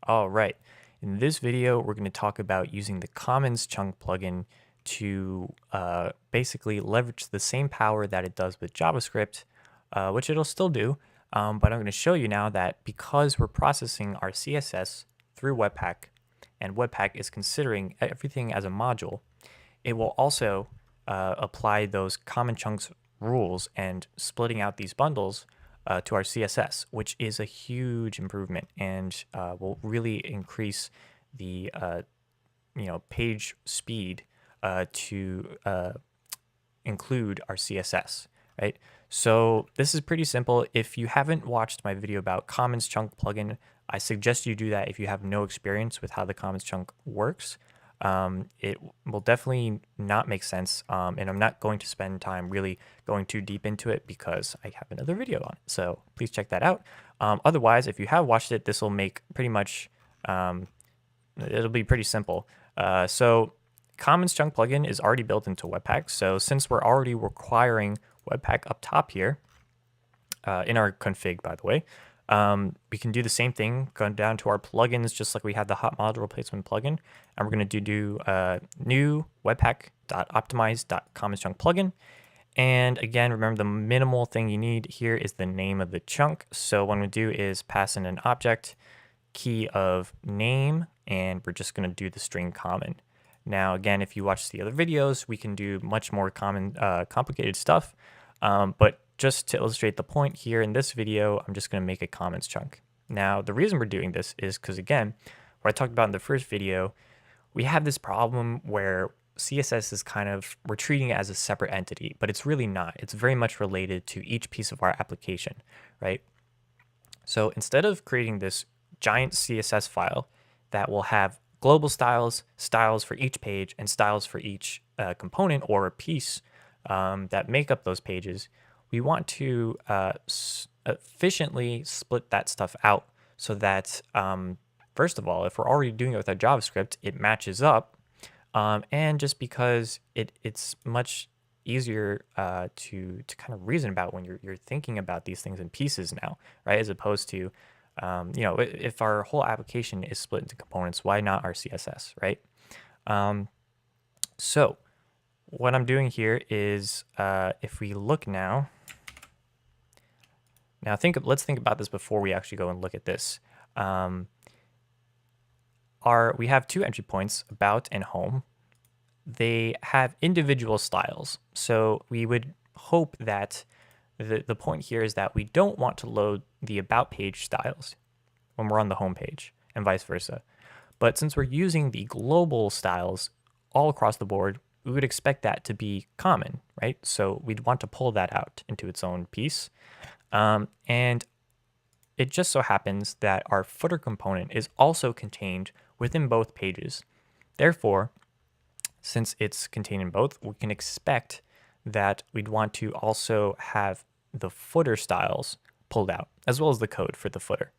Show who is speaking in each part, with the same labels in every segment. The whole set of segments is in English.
Speaker 1: All right. In this video, we're going to talk about using the Commons chunk plugin to basically leverage the same power that it does with JavaScript, which it'll still do. But I'm going to show you now that because we're processing our CSS through Webpack, and Webpack is considering everything as a module, it will also apply those common chunks rules and splitting out these bundles to our CSS, which is a huge improvement and will really increase the page speed to include our CSS, right? So this is pretty simple. If you haven't watched my video about Commons Chunk plugin, I suggest you do that if you have no experience with how the Commons Chunk works. It will definitely not make sense, and I'm not going to spend time really going too deep into it because I have another video on it, so please check that out. Otherwise, if you have watched it, this will make pretty much, it'll be pretty simple. So Commons Chunk plugin is already built into Webpack, so since we're already requiring Webpack up top here, in our config, by the way, we can do the same thing, going down to our plugins, just like we had the hot module replacement plugin. And we're going to do new webpack.optimize.commons chunk plugin. And again, remember the minimal thing you need here is the name of the chunk. So what we do is pass in an object key of name, and we're just going to do the string common. Now, again, if you watch the other videos, we can do much more complicated stuff. But just to illustrate the point here in this video, I'm just going to make a Commons chunk. Now, the reason we're doing this is because, again, what I talked about in the first video, we have this problem where CSS is we're treating it as a separate entity, but it's really not. It's very much related to each piece of our application, right? So instead of creating this giant CSS file that will have global styles, styles for each page, and styles for each component or a piece that make up those pages, we want to efficiently split that stuff out so that, first of all, if we're already doing it with our JavaScript, it matches up. And just because it's much easier to kind of reason about when you're thinking about these things in pieces now, right? As opposed to, if our whole application is split into components, why not our CSS, right? So what I'm doing here is, if we look now, let's think about this before we actually go and look at this. We have two entry points, about and home. They have individual styles. So we would hope that the point here is that we don't want to load the about page styles when we're on the home page and vice versa. But since we're using the global styles all across the board, we would expect that to be common, right? So we'd want to pull that out into its own piece. And it just so happens that our footer component is also contained within both pages. Therefore, since it's contained in both, we can expect that we'd want to also have the footer styles pulled out, as well as the code for the footer.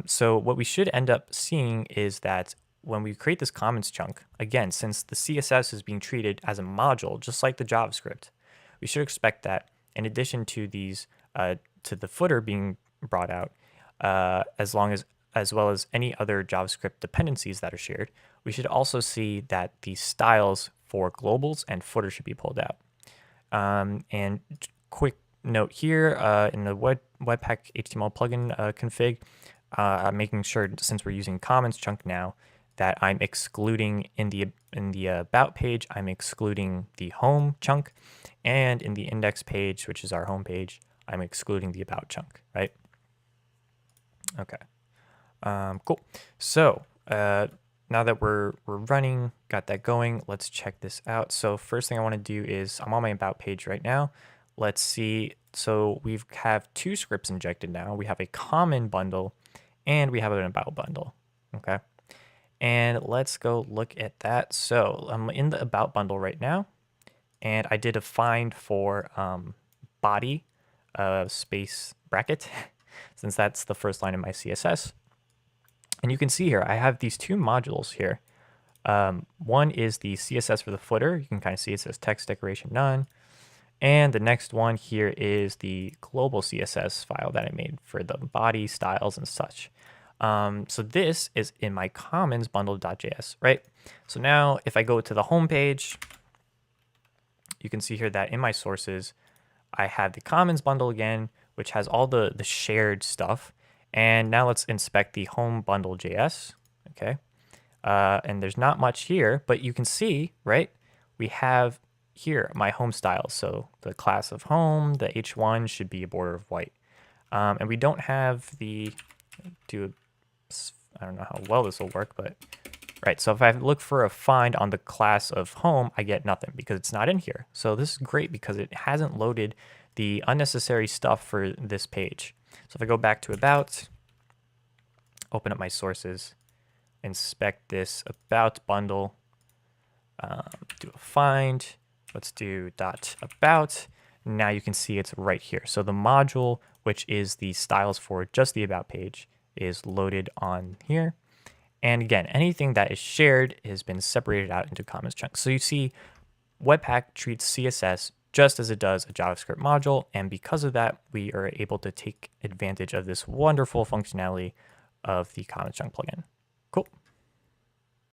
Speaker 1: So what we should end up seeing is that when we create this Commons chunk, again, since the CSS is being treated as a module, just like the JavaScript, we should expect that in addition to these, to the footer being brought out, as well as any other JavaScript dependencies that are shared, we should also see that the styles for globals and footer should be pulled out. And quick note here, in the Webpack HTML plugin config, I'm making sure, since we're using Commons chunk now, that I'm excluding in the about page, I'm excluding the home chunk, and in the index page, which is our home page, I'm excluding the about chunk, right? Okay, cool. So now that we're running, got that going, let's check this out. So first thing I want to do is, I'm on my about page right now. Let's see. So we have two scripts injected now. We have a common bundle and we have an about bundle. Okay. And let's go look at that. So I'm in the about bundle right now, and I did a find for body space bracket, since that's the first line of my CSS. And you can see here, I have these two modules here. One is the CSS for the footer. You can kind of see it says text decoration none. And the next one here is the global CSS file that I made for the body styles and such. So this is in my commons bundle.js, right? So now if I go to the home page, you can see here that in my sources, I have the commons bundle again, which has all the shared stuff. And now let's inspect the home bundle.js, okay? And there's not much here, but you can see, right? We have here my home styles. So the class of home, the H1 should be a border of white. And we don't have the, I don't know how well this will work, but right. So if I look for a find on the class of home, I get nothing because it's not in here. So this is great because it hasn't loaded the unnecessary stuff for this page. So if I go back to about, open up my sources, inspect this about bundle, do a find, let's do dot about. Now you can see it's right here. So the module, which is the styles for just the about page, is loaded on here. And again, anything that is shared has been separated out into commons chunks. So you see Webpack treats CSS just as it does a JavaScript module. And because of that, we are able to take advantage of this wonderful functionality of the commons chunk plugin.